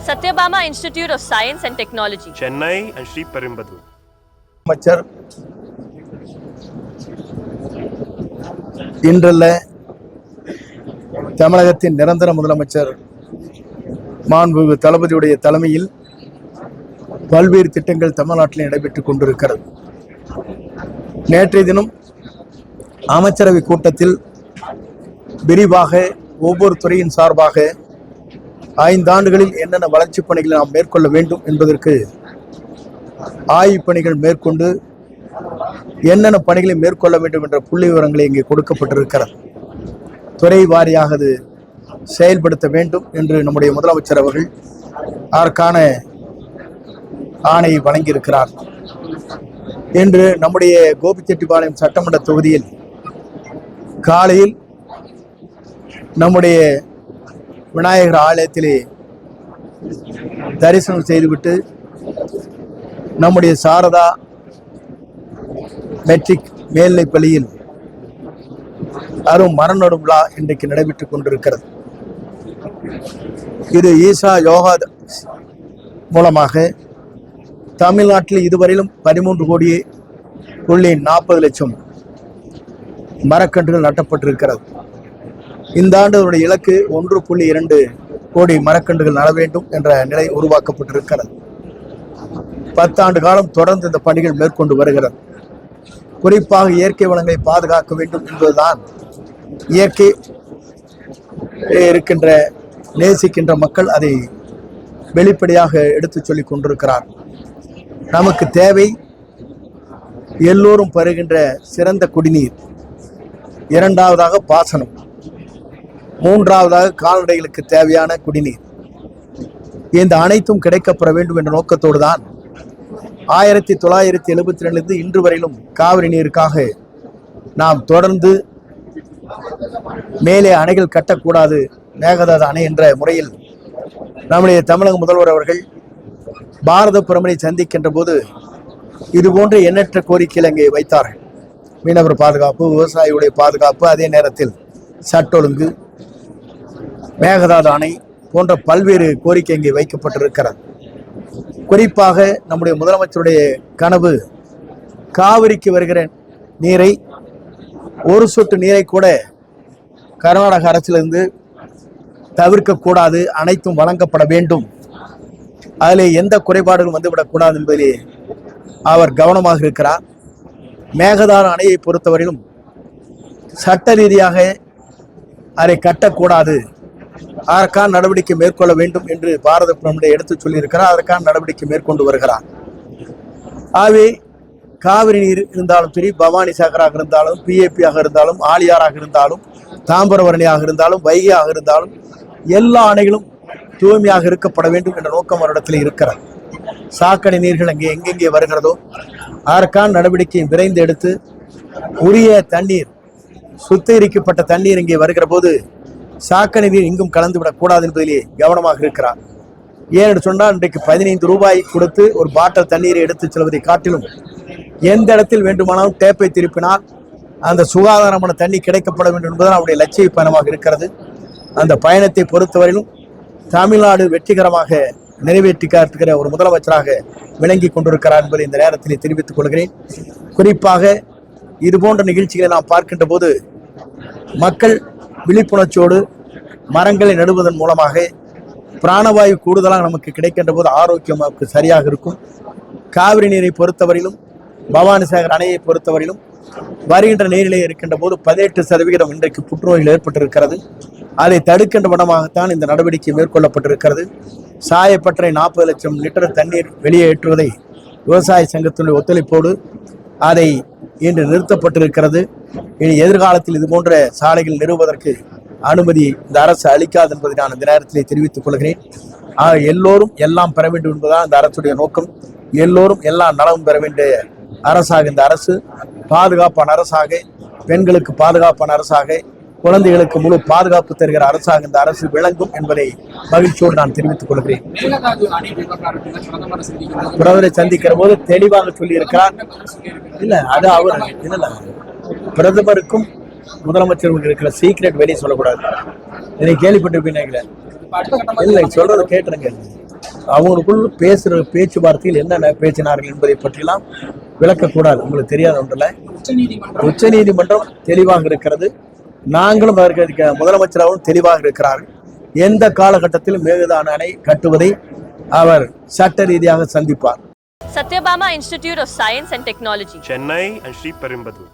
Satyabama Institute of Science and Technology, Chennai and Sri Perumbudur. அமைச்சர் இன்றல்ல தமிழகத்தின் நிரந்தர முதலமைச்சர் மாண்புமிகு தளபதியுடைய தலைமையில் பல்வேறு திட்டங்கள் தமிழ்நாட்டில் நடைபெற்றுக் கொண்டிருக்கிறது. நேற்றைய தினம் அமைச்சரவை கூட்டத்தில் விரிவாக ஒவ்வொரு துறையின் சார்பாக 5 ஆண்டுகளில் என்னென்ன வளர்ச்சிப் பணிகளை நாம் மேற்கொள்ள வேண்டும் என்பதற்கு ஆய்வுப் பணிகள் மேற்கொண்டு என்னென்ன பணிகளை மேற்கொள்ள வேண்டும் என்ற புள்ளி விவரங்களை இங்கே கொடுக்கப்பட்டிருக்கிறது. துறை வாரியாக அது செயல்படுத்த வேண்டும் என்று நம்முடைய முதலமைச்சர் அவர்கள் அதற்கான ஆணையை வழங்கியிருக்கிறார். இன்று நம்முடைய கோபிச்செட்டிப்பாளையம் சட்டமன்ற தொகுதியில் காலையில் நம்முடைய விநாயகர் ஆலயத்திலே தரிசனம் செய்துவிட்டு நம்முடைய சாரதா மெட்ரிக் மேல்நிலைப் பள்ளியில் அரும் மரநடும் விழா இன்றைக்கு நடைபெற்றுக் கொண்டிருக்கிறது. இது ஈசா யோகா மூலமாக தமிழ்நாட்டில் இதுவரையிலும் 13,40,00,000 மரக்கன்றுகள் நட்டப்பட்டிருக்கிறது. இந்த ஆண்டு அதனுடைய இலக்கு 1.2 கோடி மரக்கன்றுகள் நட வேண்டும் என்ற நிலை உருவாக்கப்பட்டிருக்கிறது. 10 ஆண்டு காலம் தொடர்ந்து இந்த பணிகள் மேற்கொண்டு வருகிறது. குறிப்பாக இயற்கை வளங்களை பாதுகாக்க வேண்டும் என்பதுதான் இயற்கை இருக்கின்ற நேசிக்கின்ற மக்கள் அதை வெளிப்படையாக எடுத்துச் சொல்லிக் கொண்டிருக்கிறார். நமக்கு தேவை எல்லோரும் பருகின்ற சிறந்த குடிநீர், 2வதாக பாசனம், 3வதாக கால்நடைகளுக்கு தேவையான குடிநீர். இந்த அனைத்தும் கிடைக்கப்பெற வேண்டும் என்ற நோக்கத்தோடு தான் 1972 இன்று வரையிலும் காவிரி நீருக்காக நாம் தொடர்ந்து மேலே அணைகள் கட்டக்கூடாது, மேகதாது அணை என்ற முறையில் நம்முடைய தமிழக முதல்வர் அவர்கள் பாரத பிரதமரை சந்திக்கின்ற போது இதுபோன்ற எண்ணற்ற கோரிக்கைகள் அங்கே வைத்தார்கள். மீனவர் பாதுகாப்பு, விவசாயிகளுடைய பாதுகாப்பு, அதே நேரத்தில் சட்ட ஒழுங்கு, மேகதாது அணை போன்ற பல்வேறு கோரிக்கை இங்கே வைக்கப்பட்டிருக்கிறது. குறிப்பாக நம்முடைய முதலமைச்சருடைய கனவு காவிரிக்கு வருகிற நீரை, ஒரு சொட்டு நீரை கூட கர்நாடக அரசிலிருந்து தவிர்க்கக்கூடாது, அனைத்தும் வழங்கப்பட வேண்டும், அதில் எந்த குறைபாடுகளும் வந்துவிடக்கூடாது என்பதிலே அவர் கவனமாக இருக்கிறார். மேகதாது அணையை பொறுத்தவரையிலும் சட்ட ரீதியாக அதை கட்டக்கூடாது, அதற்கான நடவடிக்கை மேற்கொள்ள வேண்டும் என்று பாரத பிரதமரை எடுத்து சொல்லியிருக்கிறார். அதற்கான நடவடிக்கை மேற்கொண்டு வருகிறார். ஆகவே காவிரி நீர் இருந்தாலும் சரி, பவானி சாகராக இருந்தாலும், பிஏபியாக இருந்தாலும், ஆலியாராக இருந்தாலும், தாம்பரவரணியாக இருந்தாலும், வைகையாக இருந்தாலும், எல்லா அணைகளும் தூய்மையாக இருக்கப்பட வேண்டும் என்ற நோக்கம் அவரிடத்தில் இருக்கிறது. சாக்கடை நீர்கள் அங்கே எங்கெங்கே வருகிறதோ அதற்கான நடவடிக்கையை விரைந்து எடுத்து உரிய தண்ணீர், சுத்திகரிக்கப்பட்ட தண்ணீர் இங்கே வருகிற போது சாக்கடை நீர் இங்கும் கலந்துவிடக்கூடாது என்பதிலே கவனமாக இருக்கிறார். ஏனென்று சொன்னால் இன்றைக்கு 15 ரூபாய் கொடுத்து ஒரு பாட்டில் தண்ணீரை எடுத்து செல்வதை காட்டிலும் எந்த இடத்தில் வேண்டுமானாலும் டேப்பை திருப்பினால் அந்த சுகாதாரமான தண்ணி கிடைக்கப்பட வேண்டும் என்பதுதான் அவருடைய லட்சிய பயணமாக இருக்கிறது. அந்த பயணத்தை பொறுத்தவரையிலும் தமிழ்நாடு வெற்றிகரமாக நிறைவேற்றி காட்டுகிற ஒரு முதலமைச்சராக விளங்கி கொண்டிருக்கிறார் என்பதை இந்த நேரத்தில் தெரிவித்துக் கொள்கிறேன். குறிப்பாக இதுபோன்ற நிகழ்ச்சிகளை நாம் பார்க்கின்ற போது மக்கள் விழிப்புணர்ச்சியோடு மரங்களை நடுவதன் மூலமாக பிராணவாயு கூடுதலாக நமக்கு கிடைக்கின்ற போது ஆரோக்கியம் நமக்கு சரியாக இருக்கும். காவிரி நீரை பொறுத்தவரையிலும், பவானி சாகர் அணையை பொறுத்தவரையிலும் வருகின்ற நீரிலே இருக்கின்ற போது 18% இன்றைக்கு புற்றுநோய்கள் ஏற்பட்டிருக்கிறது. அதை தடுக்கின்ற விடமாகத்தான் இந்த நடவடிக்கை மேற்கொள்ளப்பட்டிருக்கிறது. சாயப்பட்டறை 40 லட்சம் லிட்டர் தண்ணீர் வெளியேற்றுவதை விவசாய சங்கத்தினுடைய ஒத்துழைப்போடு அதை இன்று நிறுத்தப்பட்டிருக்கிறது. இனி எதிர்காலத்தில் இது போன்ற சாலைகள் நிறுவுவதற்கு அனுமதி இந்த அரசு அளிக்காது என்பதை நான் இந்த நேரத்திலே தெரிவித்துக் கொள்கிறேன். எல்லோரும் எல்லாம் பெற வேண்டும் என்பதுதான் இந்த அரசுடைய நோக்கம். எல்லோரும் எல்லா நலமும் பெற வேண்டிய அரசாக இந்த அரசு, பாதுகாப்பான அரசாக, பெண்களுக்கு பாதுகாப்பான அரசாக, குழந்தைகளுக்கு முழு பாதுகாப்பு தருகிற அரசாக இந்த அரசு விளங்கும் என்பதை மகிழ்ச்சியோடு நான் தெரிவித்துக் கொள்கிறேன். பிரதமரை சந்திக்கிற போது தெளிவாக சொல்லி இருக்கிறார். இல்ல அது அவர் இல்ல, பிரதமருக்கும் முதலமைச்சருக்கு இருக்கிற சீக்ரெட் வெளியே சொல்லக்கூடாது. இதை கேள்விப்பட்டிருப்பீங்க. இல்லை சொல்றதை கேட்டுருங்க. அவங்களுக்குள் பேசுகிற பேச்சுவார்த்தையில் என்னென்ன பேசினார்கள் என்பதை பற்றிலாம் விளக்கக்கூடாது. உங்களுக்கு தெரியாத ஒன்றில் உச்ச நீதிமன்றம் தெளிவாக இருக்கிறது. நாங்களும் அதற்கு முதலமைச்சராகவும் தெளிவாக இருக்கிறார்கள். எந்த காலகட்டத்திலும் மேகதாது அணை கட்டுவதை அவர் சட்ட ரீதியாக சந்திப்பார். Satyabama Institute of Science and Technology. Chennai and Sri Perumbudur.